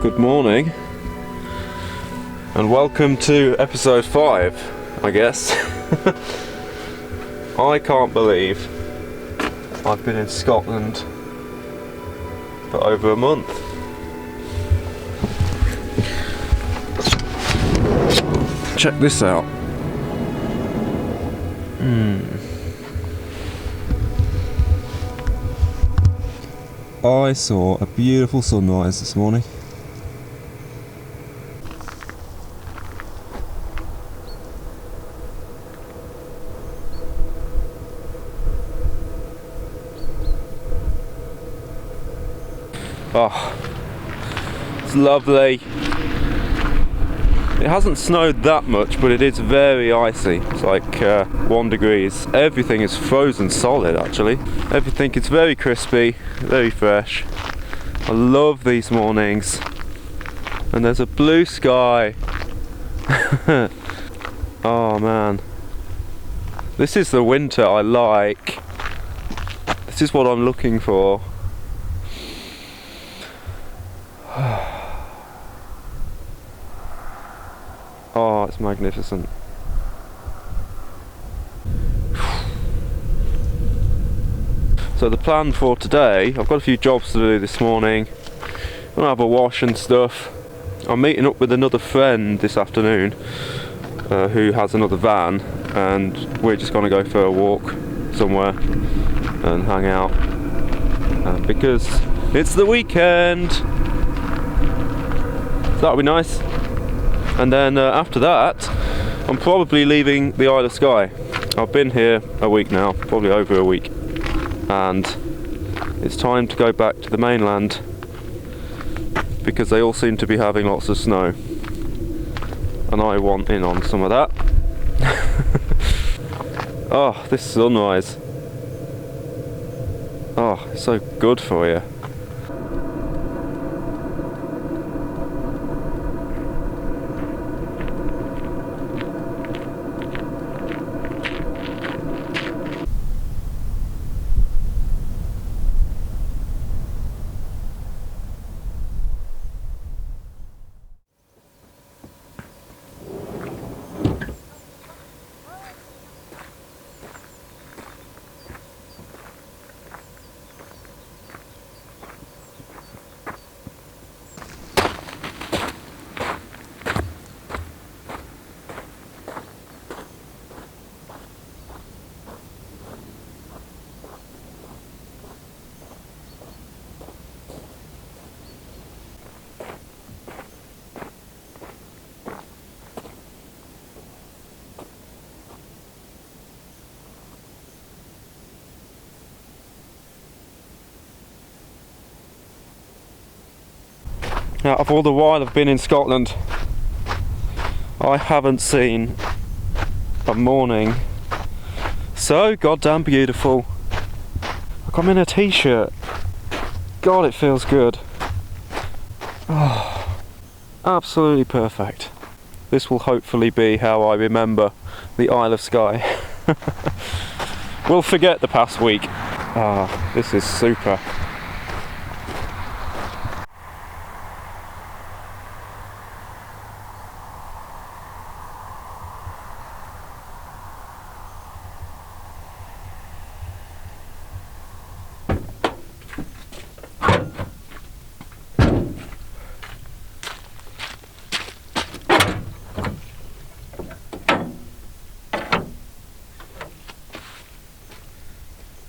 Good morning, and welcome to episode 5, I guess. I can't believe I've been in Scotland for over a month. Check this out. I saw a beautiful sunrise this morning. Oh, it's lovely. It hasn't snowed that much, but it is very icy. It's like 1 degree. Everything is frozen solid, actually. Everything is very crispy, very fresh. I love these mornings. And there's a blue sky. Oh man. This is the winter I like. This is what I'm looking for. Oh, it's magnificent. So the plan for today, I've got a few jobs to do this morning. I'm gonna have a wash and stuff. I'm meeting up with another friend this afternoon who has another van, and we're just gonna go for a walk somewhere and hang out because it's the weekend. So that'll be nice. And then after that, I'm probably leaving the Isle of Skye. I've been here a week now, probably over a week. And it's time to go back to the mainland because they all seem to be having lots of snow. And I want in on some of that. Oh, this sunrise. Oh, it's so good for you. Out of all the while I've been in Scotland, I haven't seen a morning so goddamn beautiful. Like I'm in a t-shirt. God, it feels good. Oh, absolutely perfect. This will hopefully be how I remember the Isle of Skye. We'll forget the past week. Ah, this is super.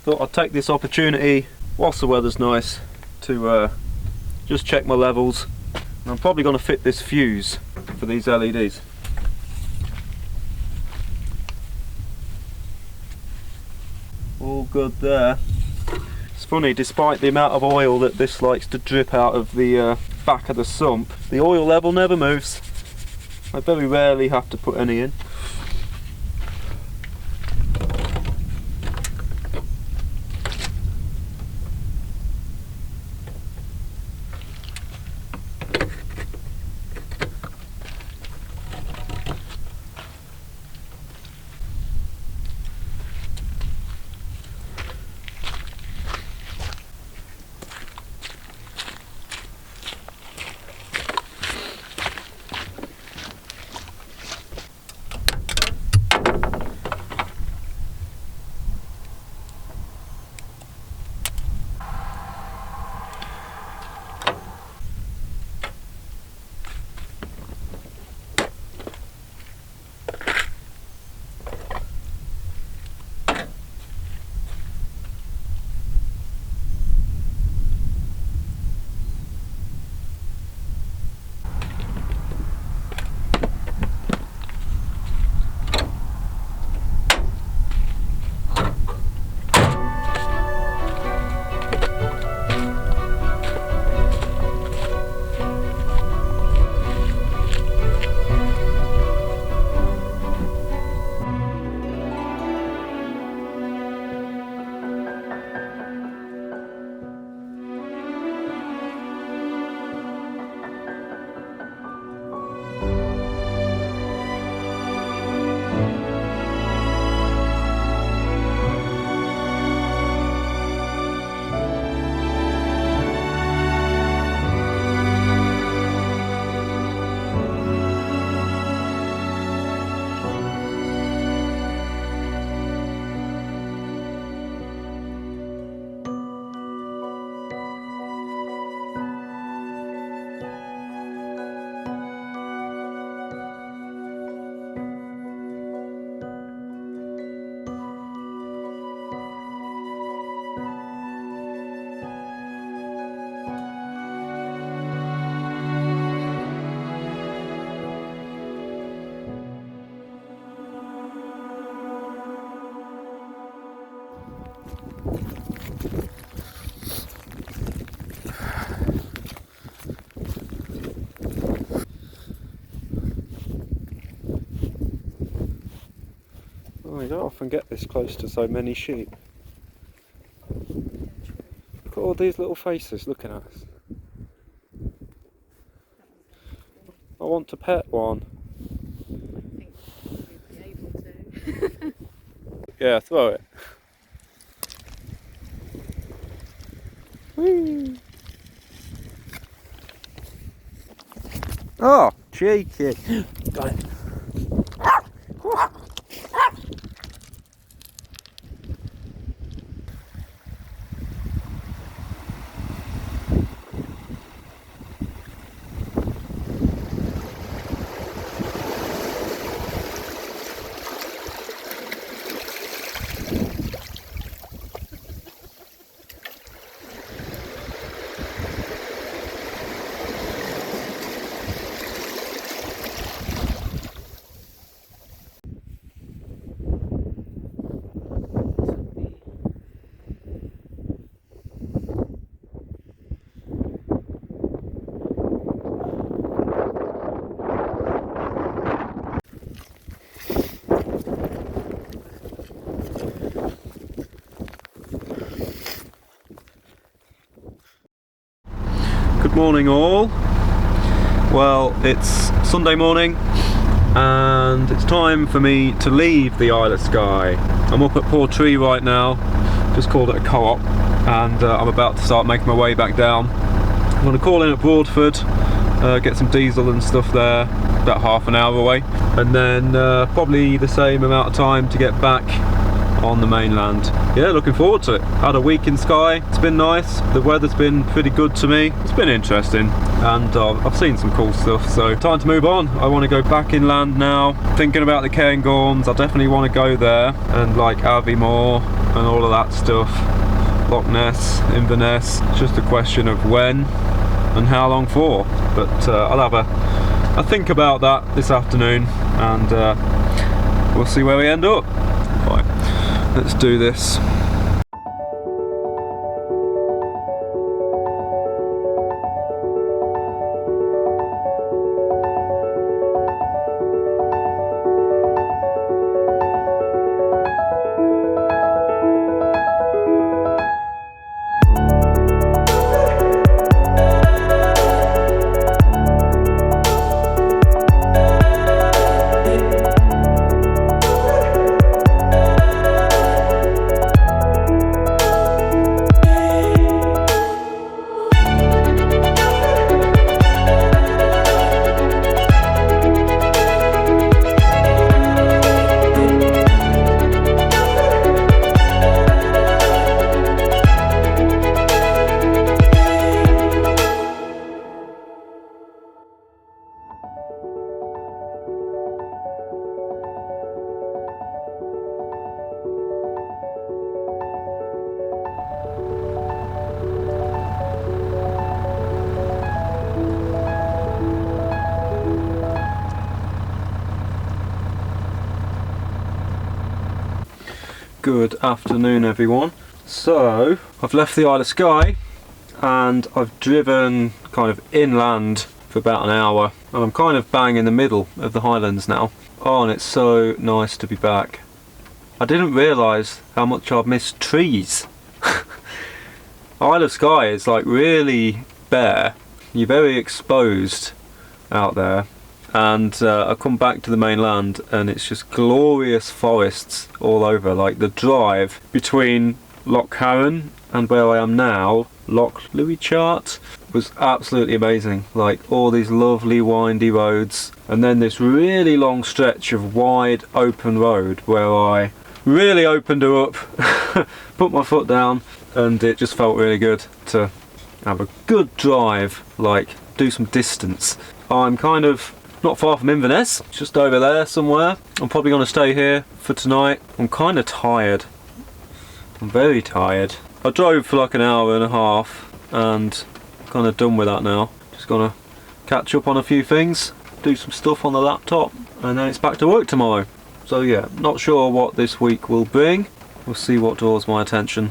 Thought I'd take this opportunity, whilst the weather's nice, to just check my levels. And I'm probably going to fit this fuse for these LEDs. All good there. It's funny, despite the amount of oil that this likes to drip out of the back of the sump, the oil level never moves. I very rarely have to put any in. Oh, you don't often get this close to so many sheep. Look at all these little faces looking at us. I want to pet one. I think we'd be able to. Yeah, throw it. Whee! Oh, cheeky! Got it. Good morning all. Well, it's Sunday morning and it's time for me to leave the Isle of Skye. I'm up at Portree right now, just called it a co-op, and I'm about to start making my way back down. I'm going to call in at Broadford, get some diesel and stuff there, about half an hour away, and then probably the same amount of time to get back on the mainland. Yeah, looking forward to it. Had a week in Skye, it's been nice, the weather's been pretty good to me, it's been interesting, and I've seen some cool stuff, so time to move on. I want to go back inland now, thinking about the Cairngorms. I definitely want to go there, and like Aviemore and all of that stuff, Loch Ness, Inverness. It's just a question of when and how long for, but I'll have a think about that this afternoon, and we'll see where we end up. Right. Let's do this. Good afternoon everyone. So I've left the Isle of Skye and I've driven kind of inland for about an hour, and I'm kind of bang in the middle of the Highlands now. Oh, and it's so nice to be back. I didn't realise how much I've missed trees. Isle of Skye is like really bare, you're very exposed out there. And I come back to the mainland and it's just glorious forests all over. Like the drive between Loch Carron and where I am now, Loch Louis-Chart, was absolutely amazing. Like all these lovely windy roads, and then this really long stretch of wide open road where I really opened her up, put my foot down, and it just felt really good to have a good drive, like do some distance. I'm kind of not far from Inverness, just over there somewhere. I'm probably going to stay here for tonight. I'm kind of tired. I'm very tired. I drove for like an hour and a half and kind of done with that now. Just going to catch up on a few things, do some stuff on the laptop, and then it's back to work tomorrow. So yeah, not sure what this week will bring. We'll see what draws my attention.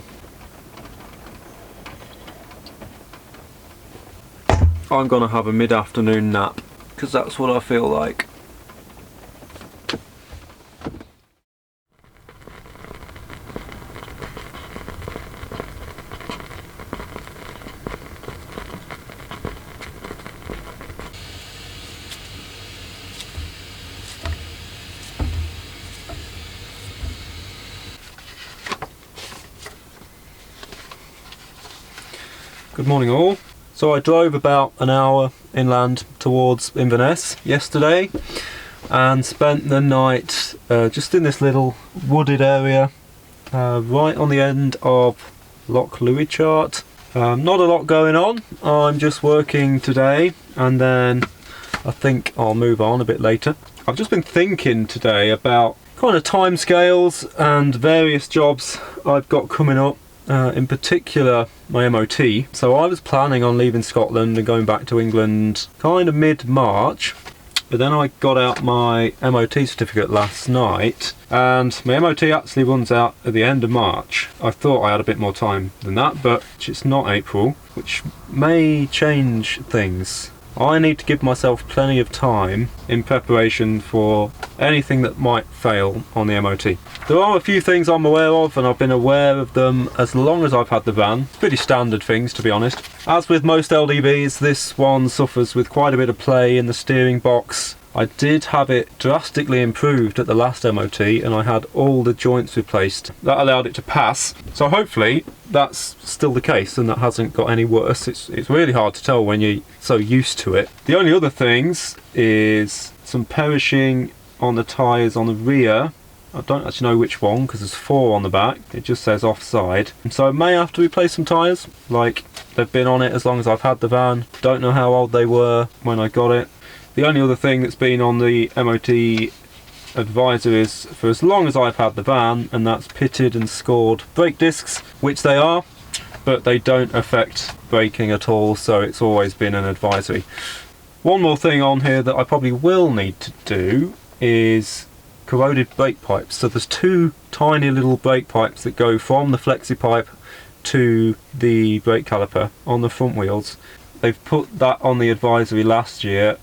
I'm gonna have a mid-afternoon nap because that's what I feel like. Good morning all. So I drove about an hour inland towards Inverness yesterday and spent the night just in this little wooded area right on the end of Loch Louichart. Not a lot going on, I'm just working today and then I think I'll move on a bit later. I've just been thinking today about kind of timescales and various jobs I've got coming up. In particular my MOT. So I was planning on leaving Scotland and going back to England kind of mid-March, but then I got out my MOT certificate last night and my MOT actually runs out at the end of March. I thought I had a bit more time than that, but it's not April, which may change things. I need to give myself plenty of time in preparation for anything that might fail on the MOT. There are a few things I'm aware of, and I've been aware of them as long as I've had the van. Pretty standard things, to be honest. As with most LDVs, this one suffers with quite a bit of play in the steering box. I did have it drastically improved at the last MOT and I had all the joints replaced. That allowed it to pass. So hopefully that's still the case and that hasn't got any worse. It's really hard to tell when you're so used to it. The only other things is some perishing on the tyres on the rear. I don't actually know which one because there's 4 on the back. It just says offside. And so I may have to replace some tyres. Like, they've been on it as long as I've had the van. Don't know how old they were when I got it. The only other thing that's been on the MOT advisories for as long as I've had the van, and that's pitted and scored brake discs, which they are, but they don't affect braking at all, so it's always been an advisory. One more thing on here that I probably will need to do is corroded brake pipes. So there's 2 tiny little brake pipes that go from the flexi pipe to the brake caliper on the front wheels. They've put that on the advisory last year,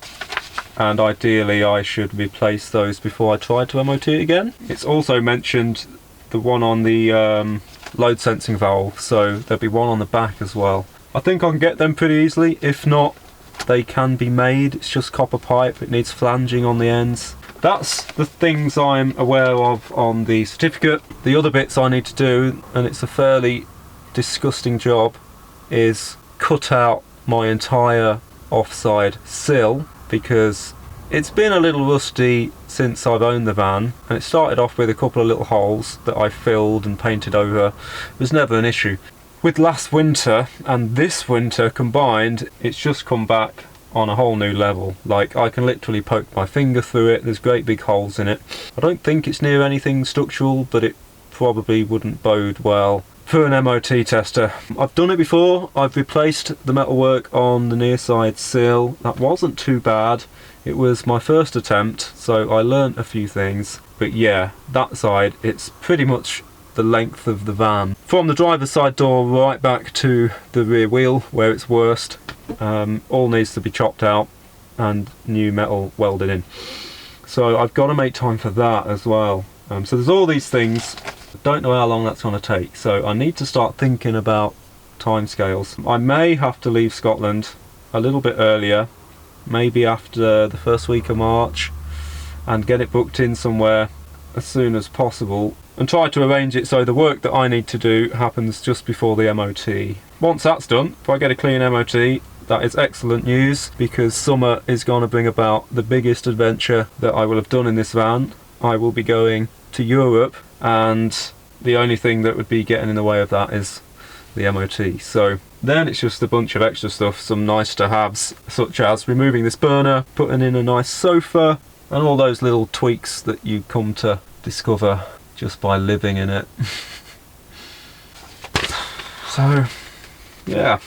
and ideally I should replace those before I try to MOT it again. It's also mentioned the one on the load sensing valve, so there'll be one on the back as well. I think I can get them pretty easily. If not, they can be made. It's just copper pipe, it needs flanging on the ends. That's the things I'm aware of on the certificate. The other bits I need to do, and it's a fairly disgusting job, is cut out my entire offside sill, because it's been a little rusty since I've owned the van, and it started off with a couple of little holes that I filled and painted over. It was never an issue. With last winter and this winter combined, it's just come back on a whole new level. Like, I can literally poke my finger through it, there's great big holes in it. I don't think it's near anything structural, but it probably wouldn't bode well for an MOT tester. I've done it before. I've replaced the metalwork on the near side sill. That wasn't too bad. It was my first attempt, so I learnt a few things. But yeah, that side, it's pretty much the length of the van. From the driver's side door right back to the rear wheel where it's worst, all needs to be chopped out and new metal welded in. So I've got to make time for that as well. So there's all these things. I don't know how long that's going to take, so I need to start thinking about timescales. I may have to leave Scotland a little bit earlier, maybe after the first week of March, and get it booked in somewhere as soon as possible, and try to arrange it so the work that I need to do happens just before the MOT. Once that's done, if I get a clean MOT, that is excellent news, because summer is going to bring about the biggest adventure that I will have done in this van. I will be going to Europe, and the only thing that would be getting in the way of that is the MOT. So then it's just a bunch of extra stuff, some nice to haves, such as removing this burner, putting in a nice sofa, and all those little tweaks that you come to discover just by living in it. So yeah,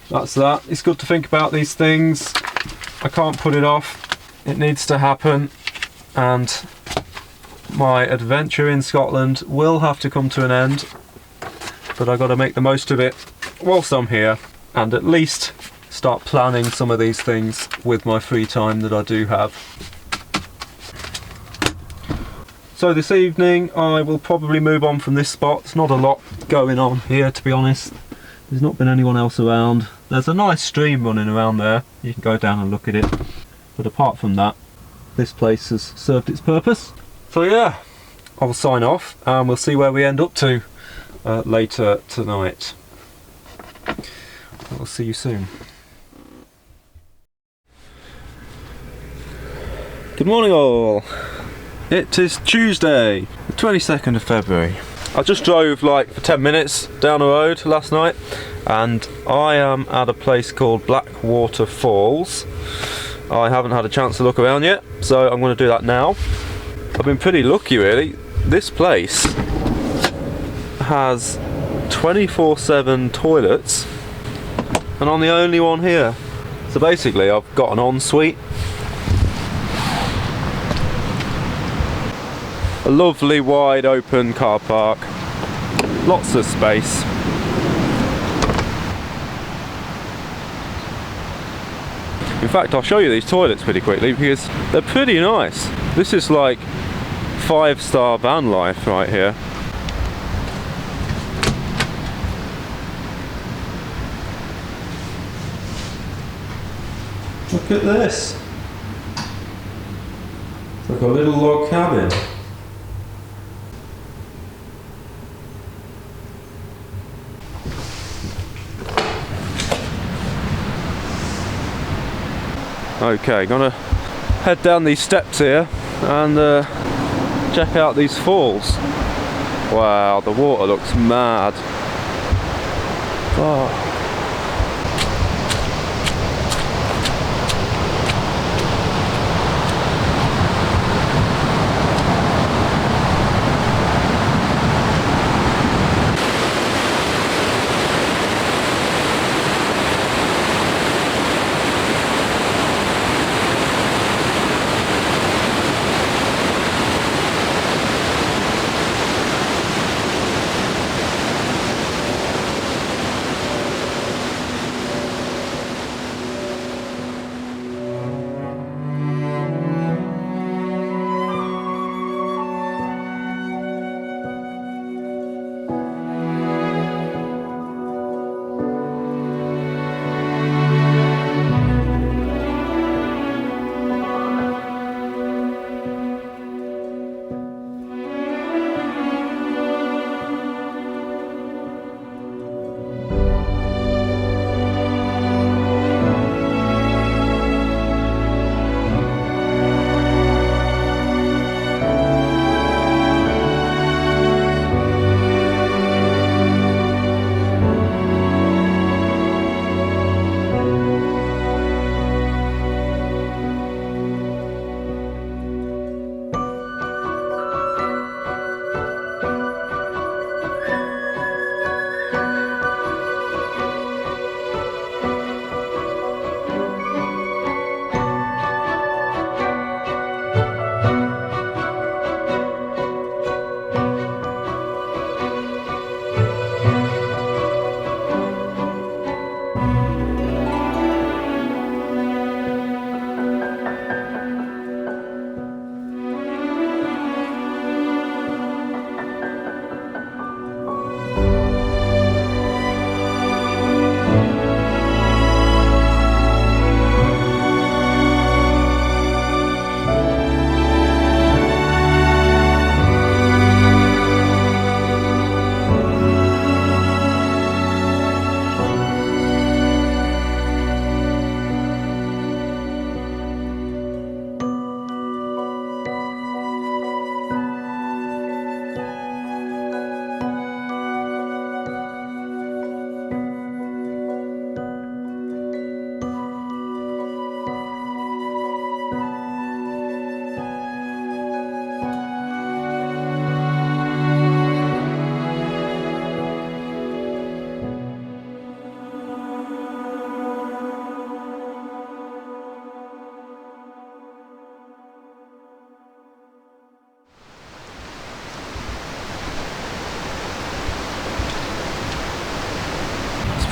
that's that. It's good to think about these things. I can't put it off. It needs to happen, and my adventure in Scotland will have to come to an end, but I've got to make the most of it whilst I'm here and at least start planning some of these things with my free time that I do have. So this evening I will probably move on from this spot. There's not a lot going on here, to be honest. There's not been anyone else around. There's a nice stream running around there. You can go down and look at it. But apart from that, this place has served its purpose. So yeah, I'll sign off and we'll see where we end up to later tonight. I'll see you soon. Good morning all. It is Tuesday, the 22nd of February. I just drove like for 10 minutes down the road last night and I am at a place called Blackwater Falls. I haven't had a chance to look around yet, so I'm going to do that now. I've been pretty lucky really. This place has 24/7 toilets and I'm the only one here. So basically I've got an ensuite. A lovely wide open car park, lots of space. In fact, I'll show you these toilets pretty quickly because they're pretty nice. This is like 5-star van life right here. Look at this. It's like a little log cabin. Okay, gonna head down these steps here and check out these falls. Wow, the water looks mad. Oh.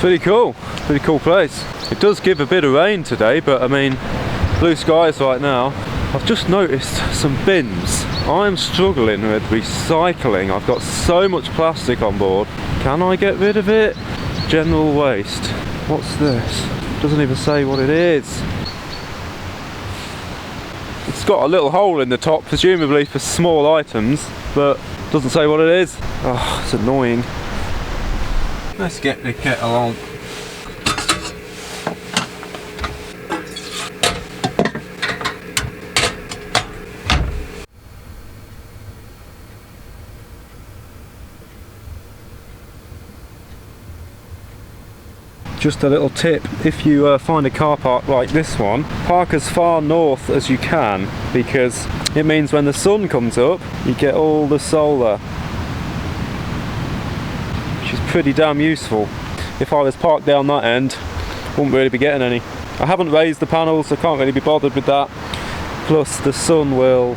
Pretty cool place. It does give a bit of rain today, but I mean, blue skies right now. I've just noticed some bins. I'm struggling with recycling. I've got so much plastic on board. Can I get rid of it? General waste. What's this? Doesn't even say what it is. It's got a little hole in the top, presumably for small items, but doesn't say what it is. Oh, it's annoying. Let's get the kettle on. Just a little tip, if you find a car park like this one, park as far north as you can, because it means when the sun comes up, you get all the solar, which is pretty damn useful. If I was parked down that end, wouldn't really be getting any. I haven't raised the panels, so I can't really be bothered with that. Plus the sun will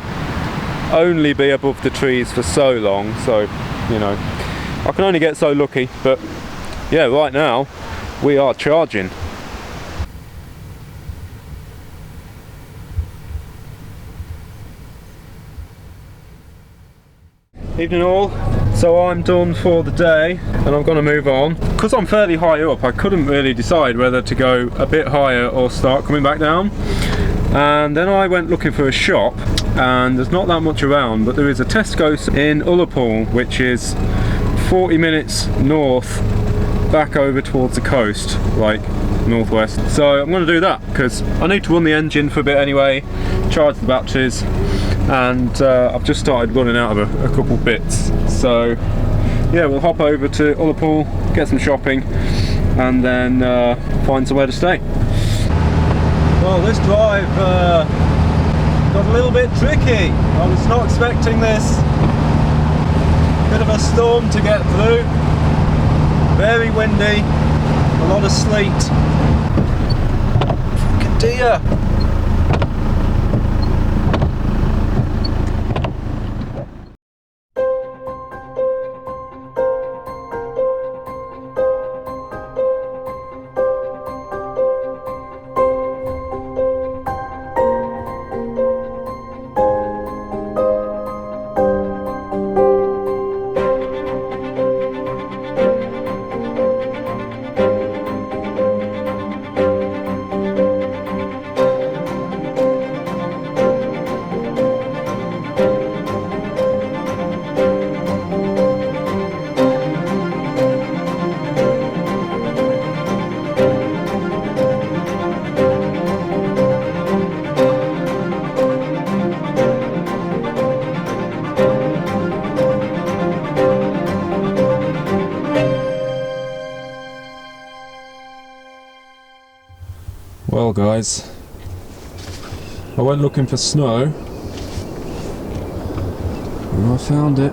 only be above the trees for so long, so, you know, I can only get so lucky, but yeah, right now, we are charging. Evening all. So I'm done for the day and I'm going to move on. Because I'm fairly high up, I couldn't really decide whether to go a bit higher or start coming back down. And then I went looking for a shop, and there's not that much around, but there is a Tesco's in Ullapool, which is 40 minutes north back over towards the coast, like northwest. So I'm going to do that because I need to run the engine for a bit anyway, charge the batteries, and I've just started running out of a couple bits. So yeah, we'll hop over to Ullapool, get some shopping, and then find somewhere to stay. Well, this drive got a little bit tricky. I was not expecting this. Bit of a storm to get through. Very windy, a lot of sleet. Fucking deer! Well guys, I went looking for snow and I found it.